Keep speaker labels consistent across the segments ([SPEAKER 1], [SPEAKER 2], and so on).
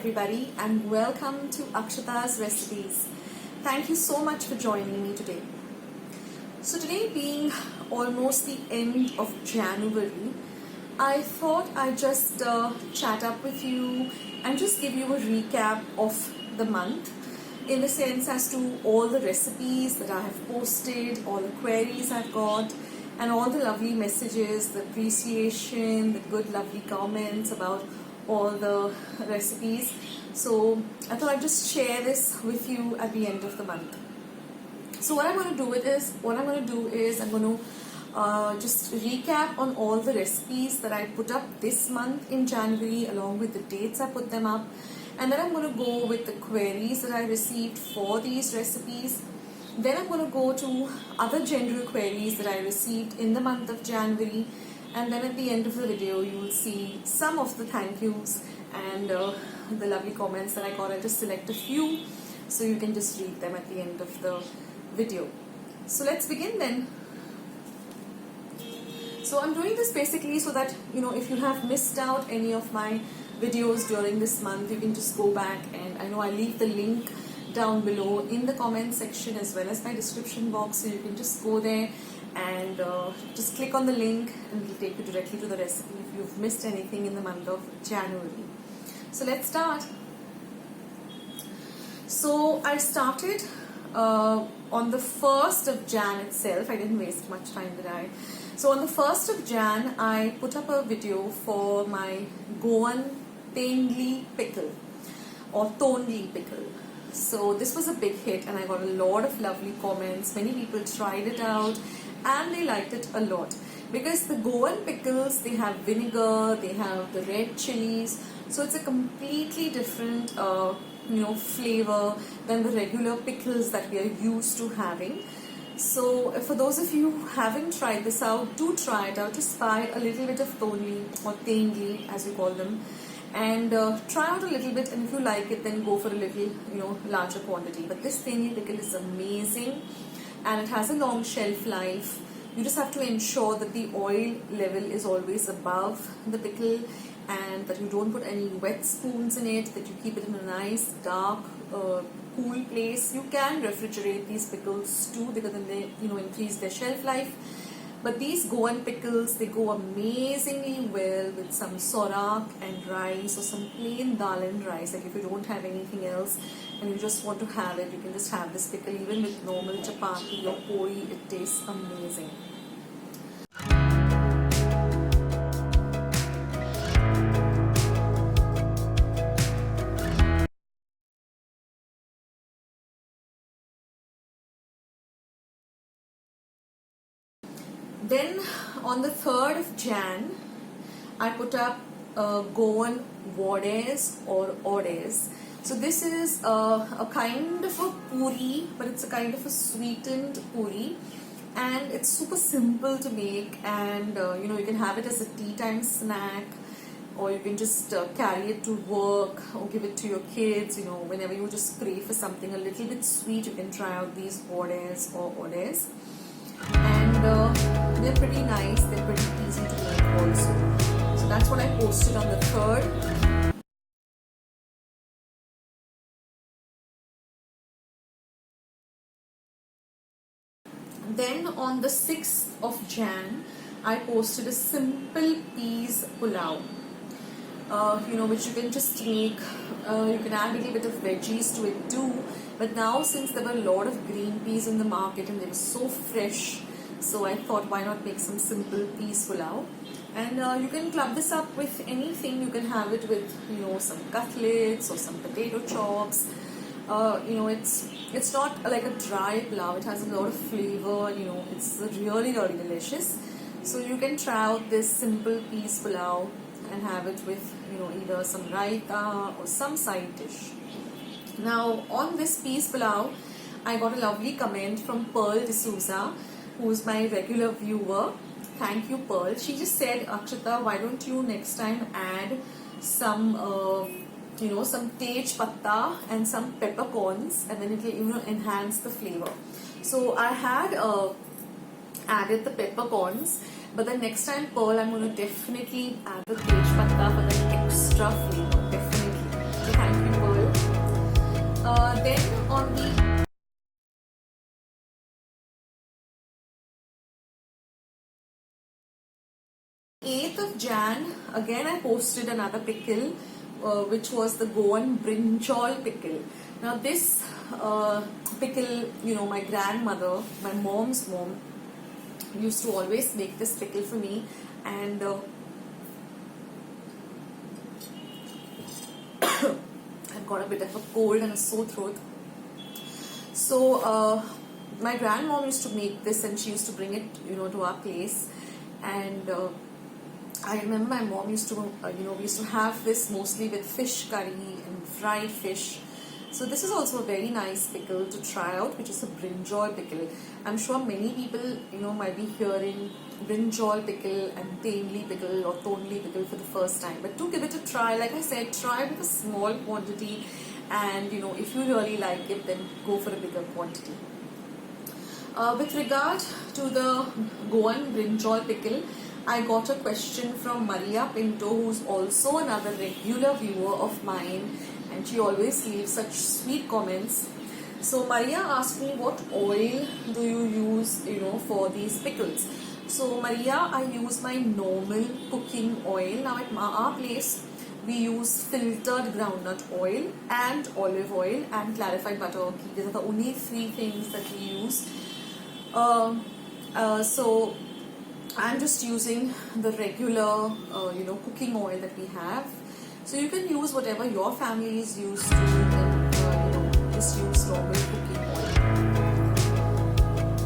[SPEAKER 1] everybody and welcome to Akshata's Recipes. Thank you so much for joining me today. So today being almost the end of January, I thought I'd just chat up with you and just give you a recap of the month in the sense as to all the recipes that I have posted, all the queries I've got, and all the lovely messages, the appreciation, the good lovely comments about all the recipes. So I thought I'd just share this with you at the end of the month. So what I'm going to do is I'm going to just recap on all the recipes that I put up this month in January along with the dates I put them up, and then I'm going to go with the queries that I received for these recipes. Then I'm going to go to other general queries that I received in the month of January, and then at the end of the video you will see some of the thank yous and the lovely comments that I got. I just select a few so you can just read them at the end of the video. So let's begin then. So I'm doing this basically so that if you have missed out any of my videos during this month, you can just go back, and I know I leave the link down below in the comment section as well as my description box, so you can just go there and just click on the link and it will take you directly to the recipe if you've missed anything in the month of January. So let's start. So I started on the 1st of Jan itself. I didn't waste much time, did I? So on the 1st of Jan I put up a video for my Goan Tendli pickle or tendli pickle. So this was a big hit and I got a lot of lovely comments. Many people tried it out and they liked it a lot, because the Goan pickles, they have vinegar, they have the red chilies, so it's a completely different flavor than the regular pickles that we are used to having. So for those of you who haven't tried this out, do try it out. Just buy a little bit of tendli or tendli as we call them, and try out a little bit, and if you like it then go for a little larger quantity. But this tendli pickle is amazing and it has a long shelf life. You just have to ensure that the oil level is always above the pickle and that you don't put any wet spoons in it, that you keep it in a nice dark cool place. You can refrigerate these pickles too, because then they increase their shelf life. But these Goan pickles, they go amazingly well with some sorak and rice or some plain dal and rice. Like if you don't have anything else and you just want to have it, you can just have this pickle even with normal chapati or poli. It tastes amazing. Then on the 3rd of Jan, I put up Goan voddes or oddes. So this is a kind of a puri, but it's a kind of a sweetened puri, and it's super simple to make, and you can have it as a tea time snack, or you can just carry it to work or give it to your kids. Whenever you just crave for something a little bit sweet, you can try out these voddes or oddes. And they're pretty nice, they're pretty easy to make also. So that's what I posted on the 3rd. Then on the 6th of Jan, I posted a simple peas pulao, which you can just make. You can add a little bit of veggies to it too. But now, since there were a lot of green peas in the market and they were so fresh, so I thought, why not make some simple peas pulao? And you can club this up with anything. You can have it with some cutlets or some potato chops. It's not like a dry pulao. It has a lot of flavor. It's really delicious. So you can try out this simple peas pulao and have it with either some raita or some side dish. Now on this peas pulao, I got a lovely comment from Pearl D'Souza, who is my regular viewer. Thank you, Pearl. She just said, Akshata, why don't you next time add some some tej patta and some peppercorns, and then it will enhance the flavor. So I had added the peppercorns, but then next time, Pearl, I'm going to definitely add the tej patta for the extra flavor, definitely. So thank Thank you, Pearl. Then on the 8th of Jan, again I posted another pickle, which was the Goan brinjal pickle. Now this pickle, my grandmother, my mom's mom, used to always make this pickle for me, and I've got a bit of a cold and a sore throat. So my grandmom used to make this, and she used to bring it, to our place, and I remember my mom used to, we used to have this mostly with fish curry and fried fish. So this is also a very nice pickle to try out, which is a brinjal pickle. I'm sure many people, might be hearing brinjal pickle and tendli pickle or tondli pickle for the first time. But do give it a try. Like I said, try with a small quantity, and if you really like it, then go for a bigger quantity. With regard to the Goan brinjal pickle, I got a question from Maria Pinto, who's also another regular viewer of mine, and she always leaves such sweet comments. So Maria asked me, what oil do you use, for these pickles? So Maria, I use my normal cooking oil. Now at our place, we use filtered groundnut oil and olive oil and clarified butter. These are the only three things that we use. So I'm just using the regular, cooking oil that we have. So you can use whatever your family is used to. You can, just use normal cooking oil.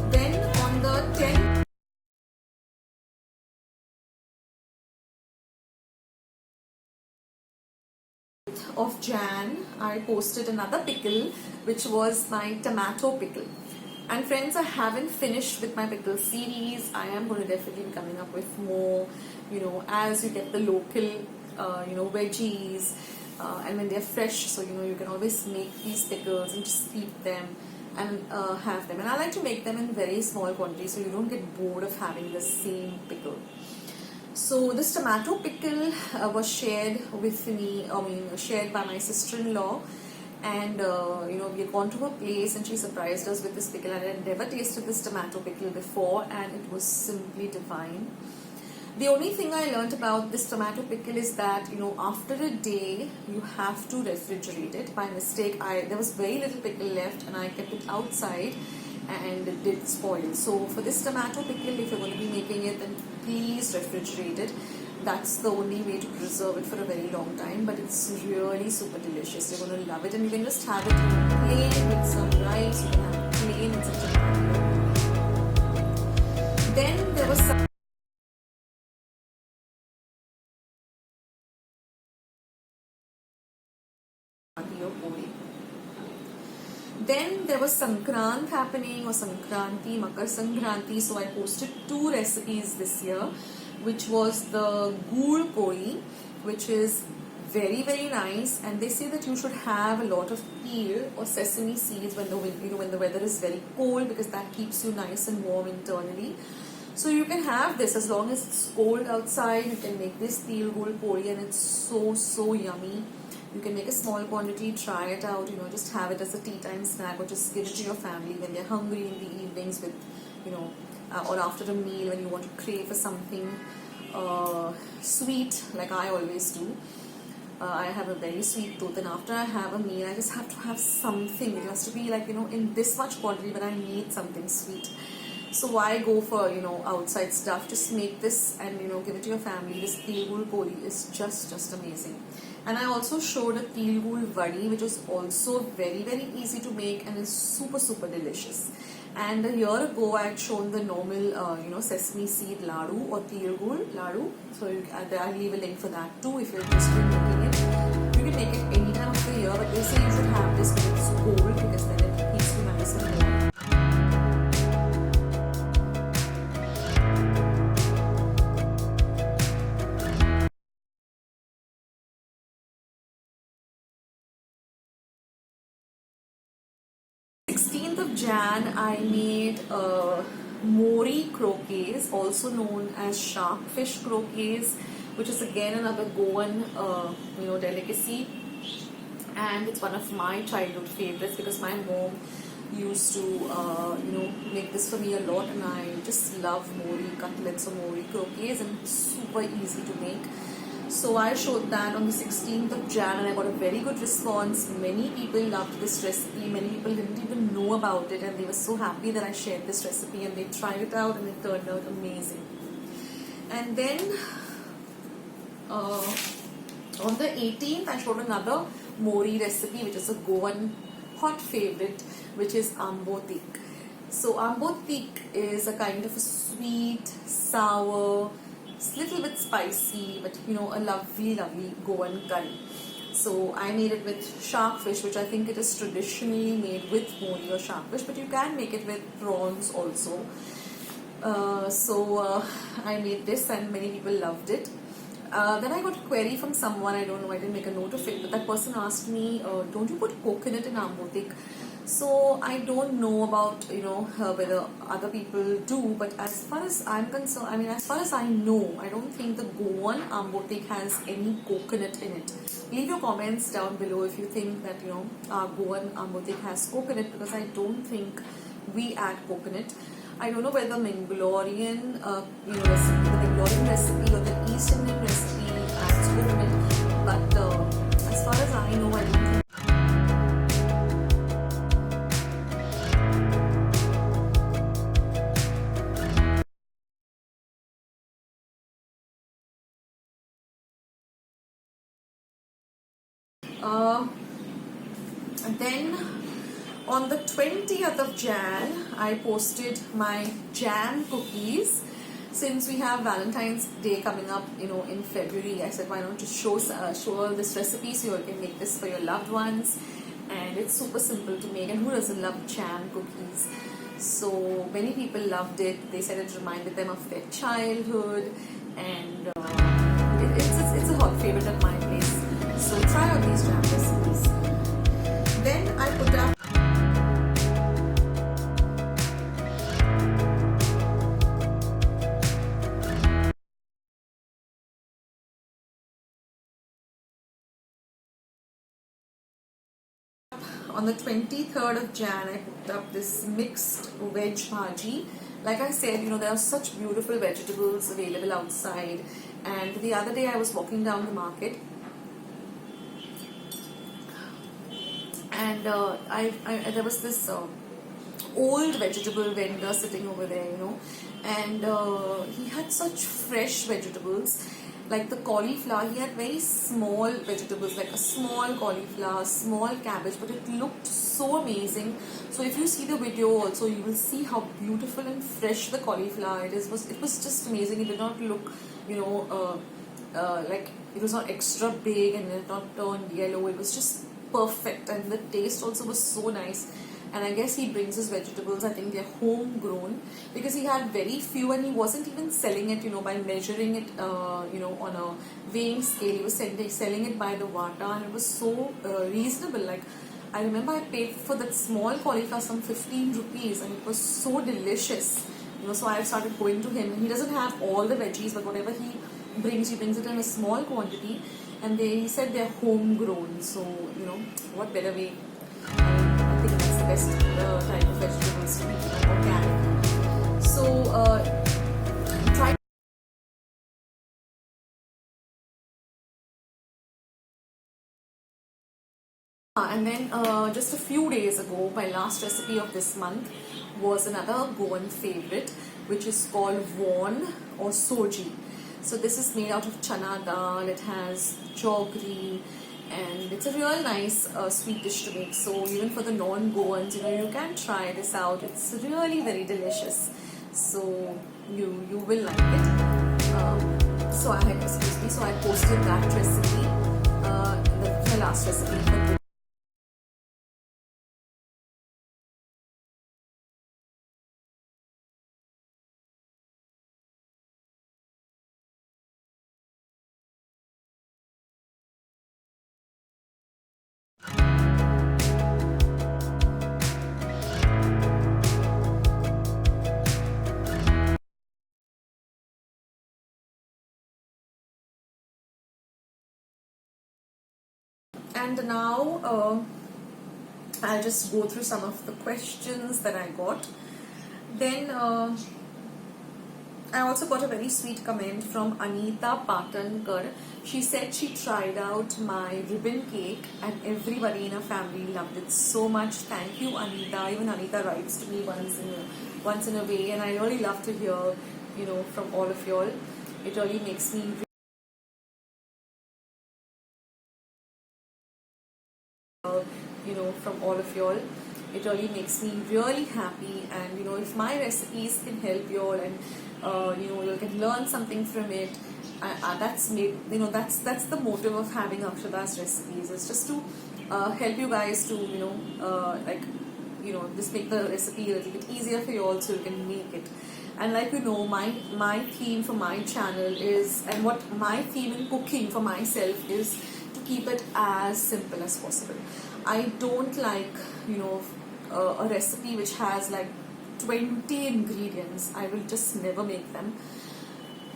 [SPEAKER 1] Then on the 10th of Jan, I posted another pickle, which was my tomato pickle. And friends, I haven't finished with my pickle series. I am going to definitely be coming up with more, as you get the local, veggies, and when they're fresh, so, you can always make these pickles and just keep them and have them. And I like to make them in very small quantities, so you don't get bored of having the same pickle. So this tomato pickle was shared with me, shared by my sister-in-law. And we had gone to her place, and she surprised us with this pickle. I had never tasted this tomato pickle before, and it was simply divine. The only thing I learned about this tomato pickle is that, after a day, you have to refrigerate it. By mistake, there was very little pickle left, and I kept it outside, and it did spoil. So for this tomato pickle, if you're going to be making it, then please refrigerate it. That's the only way to preserve it for a very long time, but it's really super delicious. You're going to love it, and you can just have it plain with some rice. You can have it plain in such a Then there was some poli. Then there was Sankrant happening, or Sankranti, Makar Sankranti. So I posted 2 recipes this year, which was the gur poli, which is very, very nice. And they say that you should have a lot of peel or sesame seeds when the weather is very cold, because that keeps you nice and warm internally. So you can have this as long as it's cold outside. You can make this tilgul poli, and it's so yummy. You can make a small quantity, try it out, just have it as a tea time snack, or just give it to your family when they're hungry in the evenings with, or after a meal when you want to crave for something sweet, like I always do. I have a very sweet tooth, and after I have a meal, I just have to have something. It has to be like, in this much quantity, but I need something sweet. So why go for, outside stuff? Just make this and, give it to your family. This tilgul poli is just amazing. And I also showed a tilgul vadi, which is also very, very easy to make and is super delicious. And a year ago, I had shown the normal, sesame seed ladu or tilgul ladu. So I'll leave a link for that too if you're interested in making it. You can make it any time of the year, but they say you should have this when it's cold, because then it keeps you nice and warm. Jan, I made mori croquettes, also known as shark fish croquettes, which is again another Goan, delicacy. and it's one of my childhood favorites because my mom used to make this for me a lot, and I just love mori cutlets or mori croquettes, and it's super easy to make. So I showed that on the 16th of Jan and I got a very good response. Many people loved this recipe. Many people didn't even know about it, and they were so happy that I shared this recipe, and they tried it out and it turned out amazing. And then on the 18th I showed another mori recipe, which is a Goan hot favorite, which is ambotik. So ambotik is a kind of a sweet, sour, little bit spicy, but a lovely Goan curry. So I made it with shark fish, which I think it is traditionally made with mori or shark fish, but you can make it with prawns also. I made this and many people loved it. Then I got a query from someone, I don't know, I didn't make a note of it, but that person asked me, don't you put coconut in ambotik? So I don't know about whether other people do, but as far as I'm concerned, as far as I know, I don't think the Goan ambotik has any coconut in it. Leave your comments down below if you think that our Goan ambotik has coconut, because I don't think we add coconut. I don't know whether the Mangalorean recipe or the East Indian recipe adds coconut, but as far as I know, I don't think. And then on the 20th of Jan, I posted my jam cookies. Since we have Valentine's Day coming up, in February, I said, why not just show this recipe so you can make this for your loved ones. And it's super simple to make, and who doesn't love jam cookies? So many people loved it. They said it reminded them of their childhood, and it's a hot favorite at my place. So try out these jam recipes. Then I put up on the 23rd of Jan, I put up this mixed veg bhaji. Like I said, there are such beautiful vegetables available outside. And the other day I was walking down the market, and there was this old vegetable vendor sitting over there, and he had such fresh vegetables. Like the cauliflower, he had very small vegetables, like a small cauliflower, small cabbage, but it looked so amazing. So if you see the video also, you will see how beautiful and fresh the cauliflower it is. It was just amazing. It did not look, like it was not extra big, and it did not turn yellow. It was just perfect, and the taste also was so nice. And I guess he brings his vegetables, I think they're homegrown, because he had very few, and he wasn't even selling it, by measuring it, on a weighing scale. He was selling it by the vata, and it was so reasonable. Like, I remember I paid for that small cauliflower some 15 rupees, and it was so delicious. So I started going to him, and he doesn't have all the veggies, but whatever he brings it in a small quantity, and he said they're homegrown. So, what better way? I think that's the best type of vegetables to eat, organic. So try. And then just a few days ago, my last recipe of this month was another Goan favorite, which is called Vonn or Soji. So this is made out of chana dal. It has jaggery, and it's a real nice sweet dish to make. So even for the non-Goans, you can try this out. It's really very delicious. So you will like it. So I posted that recipe, the last recipe for this. And now I'll just go through some of the questions that I got. Then I also got a very sweet comment from Anita Patankar. She said she tried out my ribbon cake and everybody in her family loved it so much. Thank you, Anita. Even Anita writes to me once in a way, and I really love to hear, from all of y'all. It really makes me from all of y'all. It really makes me really happy, and if my recipes can help y'all, and you can learn something from it. That's the motive of having Akshata's recipes. It's just to help you guys to just make the recipe a little bit easier for you all, so you can make it. And my theme for my channel is, and what my theme in cooking for myself is, to keep it as simple as possible. I don't like a recipe which has like 20 ingredients. I will just never make them.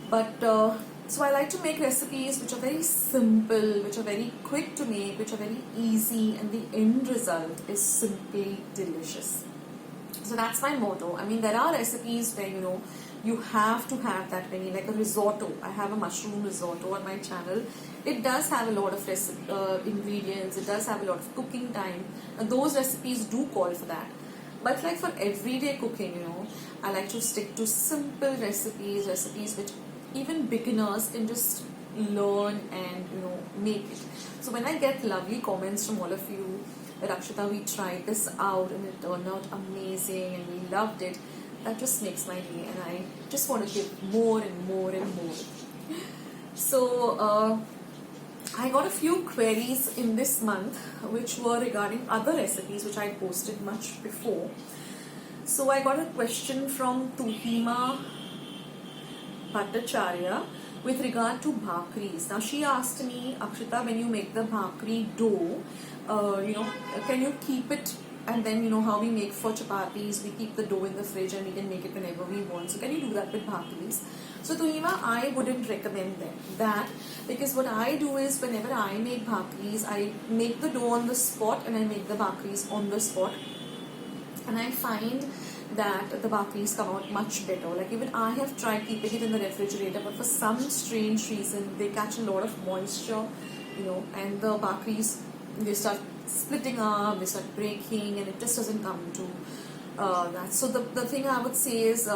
[SPEAKER 1] But so I like to make recipes which are very simple, which are very quick to make, which are very easy, and the end result is simply delicious. So that's my motto. I mean, there are recipes where you have to have that many, like a risotto. I have a mushroom risotto on my channel. It does have a lot of ingredients. It does have a lot of cooking time, and those recipes do call for that. But like for everyday cooking, I like to stick to simple recipes which even beginners can just learn and make it. So when I get lovely comments from all of you that Akshata, we tried this out and it turned out amazing and we loved it, that just makes my day, and I just want to give more and more and more. So I got a few queries in this month which were regarding other recipes which I posted much before. So I got a question from Tuhima Bhattacharya with regard to bhakris. Now she asked me, Akshata, when you make the bhakri dough, can you keep it, and then how we make for chapatis, we keep the dough in the fridge and we can make it whenever we want. So can you do that with bhakris? So Tuhima, I wouldn't recommend that, because what I do is, whenever I make bhakris, I make the dough on the spot and I make the bhakris on the spot, and I find that the bhakris come out much better. Like, even I have tried keeping it in the refrigerator, but for some strange reason they catch a lot of moisture, and the bhakris, they start splitting up, they start breaking, and it just doesn't come to that. So the thing I would say is,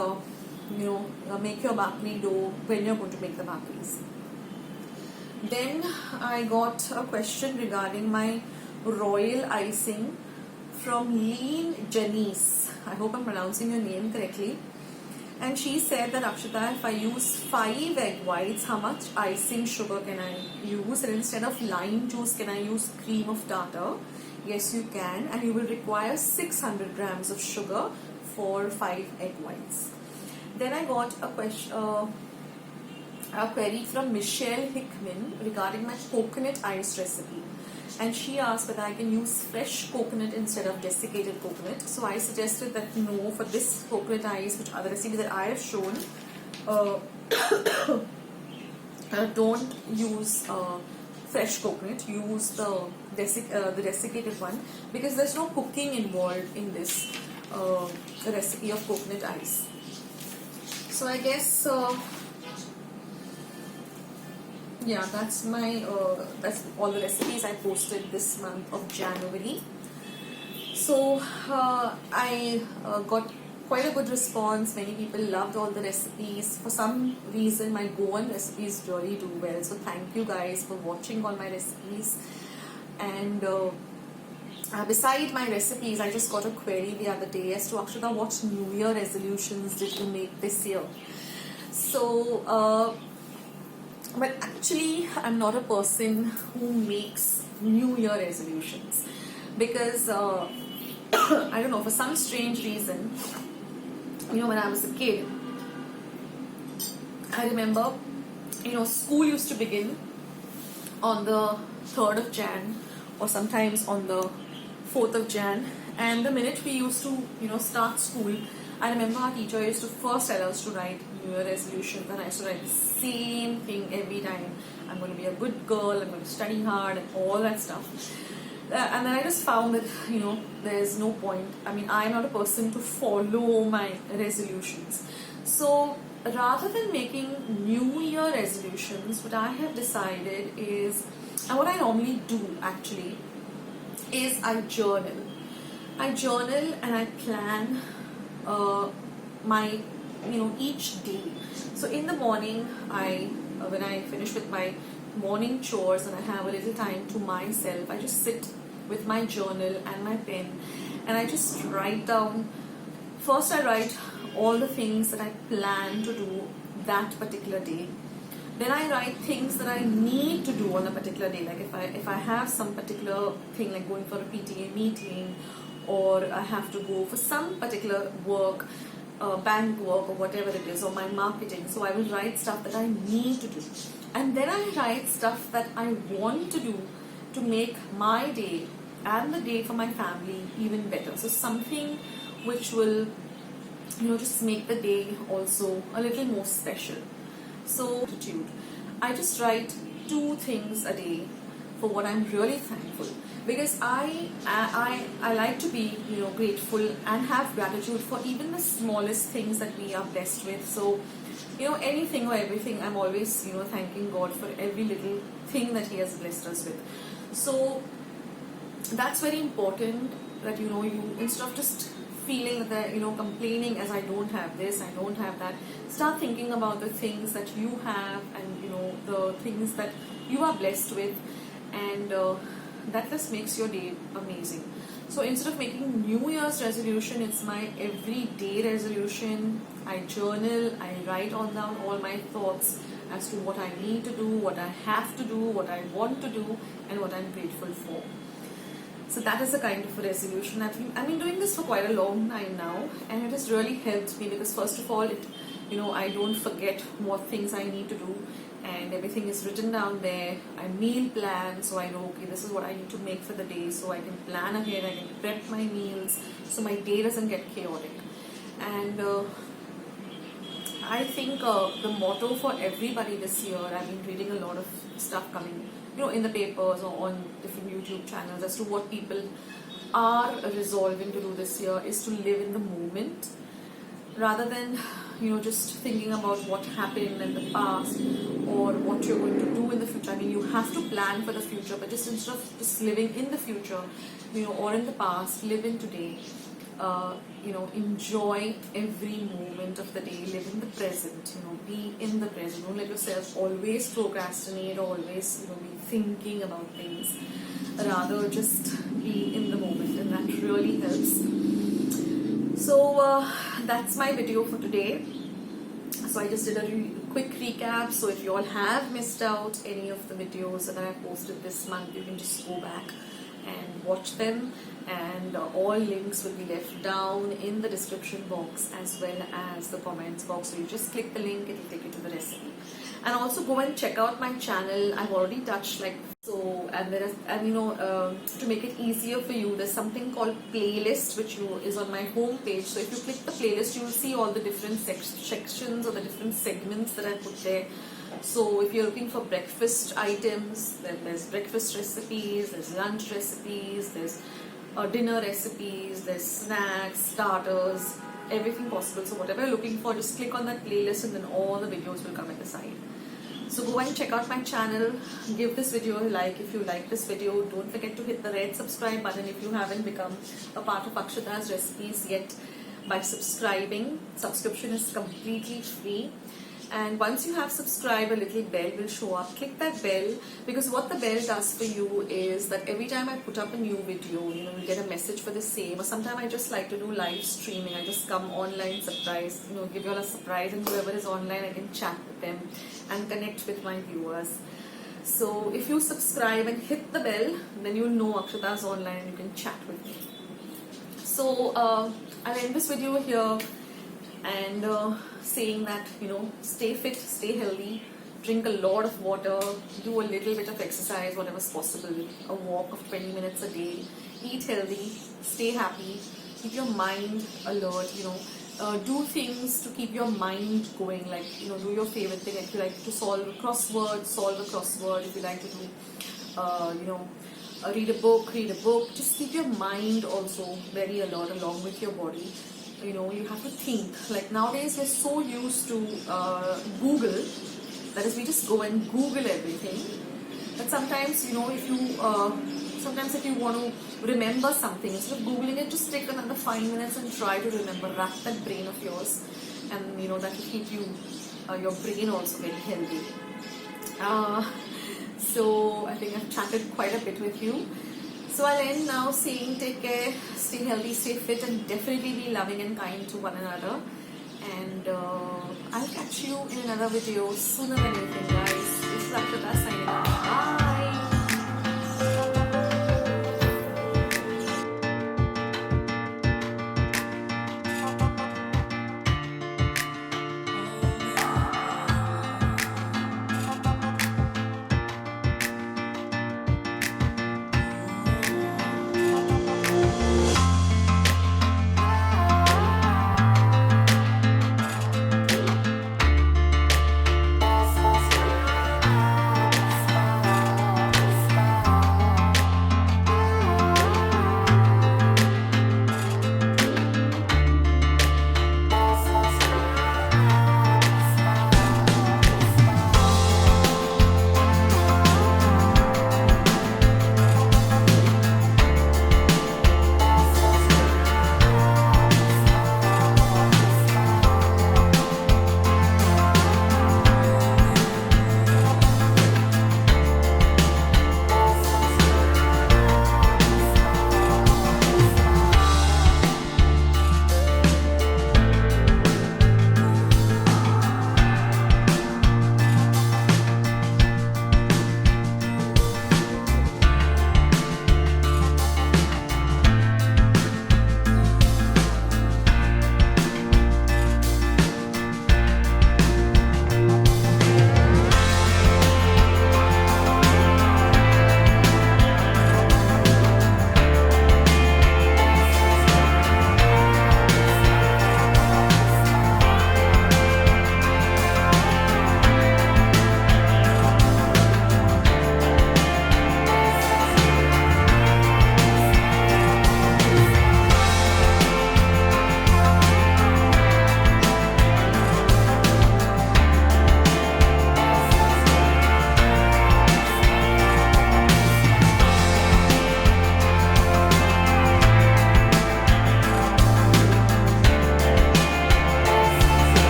[SPEAKER 1] make your bhakri dough when you're going to make the bhakris. Then I got a question regarding my royal icing from Lean Janice. I hope I'm pronouncing your name correctly. And she said that, Akshata, if I use 5 egg whites, how much icing sugar can I use? And instead of lime juice, can I use cream of tartar? Yes, you can. And you will require 600 grams of sugar for 5 egg whites. Then I got a query from Michelle Hickman regarding my coconut ice recipe. And she asked whether I can use fresh coconut instead of desiccated coconut. So I suggested that no, for this coconut ice, which other recipe that I have shown, don't use fresh coconut. Use the desiccated one, because there's no cooking involved in this recipe of coconut ice. So I guess yeah, that's all the recipes I posted this month of January. So I got quite a good response. Many people loved all the recipes. For some reason, my Goan recipes really do well. So thank you guys for watching all my recipes. And beside my recipes, I just got a query the other day as to, Akshata, what New Year resolutions did you make this year? So but actually, I'm not a person who makes New Year resolutions, because I don't know, for some strange reason, when I was a kid, I remember, school used to begin on the 3rd of Jan or sometimes on the 4th of Jan, and the minute we used to, start school, I remember our teacher used to first tell us to write New Year resolutions, and I used to write the same thing every time. I'm going to be a good girl, I'm going to study hard, and all that stuff. And then I just found that, there's no point. I mean, I'm not a person to follow my resolutions. So rather than making New Year resolutions, what I have decided is, and what I normally do actually, is I journal. I journal and I plan my, each day. So in the morning, when I finish with my morning chores and I have a little time to myself, I just sit with my journal and my pen and I just write down. First I write all the things that I plan to do that particular day. Then I write things that I need to do on a particular day. Like if I have some particular thing, like going for a PTA meeting, or I have to go for some particular work, bank work or whatever it is, or my marketing. So I will write stuff that I need to do. And then I write stuff that I want to do to make my day and the day for my family even better. So something which will, just make the day also a little more special. So gratitude. I just write 2 things a day for what I'm really thankful. Because I like to be, grateful and have gratitude for even the smallest things that we are blessed with. So, anything or everything, I'm always, thanking God for every little thing that He has blessed us with. So, that's very important that, you, instead of just feeling that, complaining as I don't have this, I don't have that, start thinking about the things that you have and, the things that you are blessed with, and that just makes your day amazing. So instead of making New Year's resolution, it's my everyday resolution. I journal, I write down all my thoughts as to what I need to do, what I have to do, what I want to do, and what I'm grateful for. So that is the kind of a resolution. I've been doing this for quite a long time now, and it has really helped me because first of all, I don't forget what things I need to do, and everything is written down there. I meal plan, so I know, okay, this is what I need to make for the day, so I can plan ahead, I can prep my meals, so my day doesn't get chaotic. And I think the motto for everybody this year, I've been reading a lot of stuff coming, in the papers or on different YouTube channels as to what people are resolving to do this year is to live in the moment rather than just thinking about what happened in the past or what you're going to do in the future. I mean, you have to plan for the future, but just instead of just living in the future, or in the past, live in today. Enjoy every moment of the day, live in the present, be in the present. Don't let yourself always procrastinate or always, be thinking about things. Rather, just be in the moment, and that really helps. So, that's my video for today. So I just did a quick recap. So if you all have missed out any of the videos that I have posted this month, you can just go back and watch them, and all links will be left down in the description box as well as the comments box. So you just click the link, it will take you to the recipe. And also go and check out my channel. I've already touched and there is, to make it easier for you, there's something called playlist which is on my home page. So if you click the playlist, you will see all the different sections or the different segments that I put there. So if you're looking for breakfast items, then there's breakfast recipes, there's lunch recipes, there's dinner recipes, there's snacks, starters, everything possible. So whatever you're looking for, just click on that playlist and then all the videos will come at the side. So go and check out my channel, give this video a like if you like this video. Don't forget to hit the red subscribe button if you haven't become a part of Akshata's Recipes yet by subscribing. Subscription is completely free. And once you have subscribed, a little bell will show up. Click that bell, because what the bell does for you is that every time I put up a new video, you get a message for the same. Or sometimes I just like to do live streaming. I just come online, surprise, give you all a surprise, and whoever is online, I can chat with them and connect with my viewers. So if you subscribe and hit the bell, then you'll know Akshata's online and you can chat with me. So I'll end this video here and saying that, stay fit, stay healthy, drink a lot of water, do a little bit of exercise, whatever's possible, a walk of 20 minutes a day, eat healthy, stay happy, keep your mind alert, do things to keep your mind going, like, you know, do your favorite thing. If you like to solve a crossword, if you like to do you know, read a book. Just keep your mind also very alert along with your body. You know, you have to think. Like nowadays we're so used to Google, that is, we just go and Google everything. But sometimes, you know, if you sometimes if you want to remember something, instead of Googling it, just take another 5 minutes and try to remember. Rack that brain of yours, and you know, that will keep you your brain also very healthy. So I think I've chatted quite a bit with you. So I'll end now saying take care, stay healthy, stay fit, and definitely be loving and kind to one another. And I'll catch you in another video sooner than you think, guys. This is Akshatas signing off. Bye.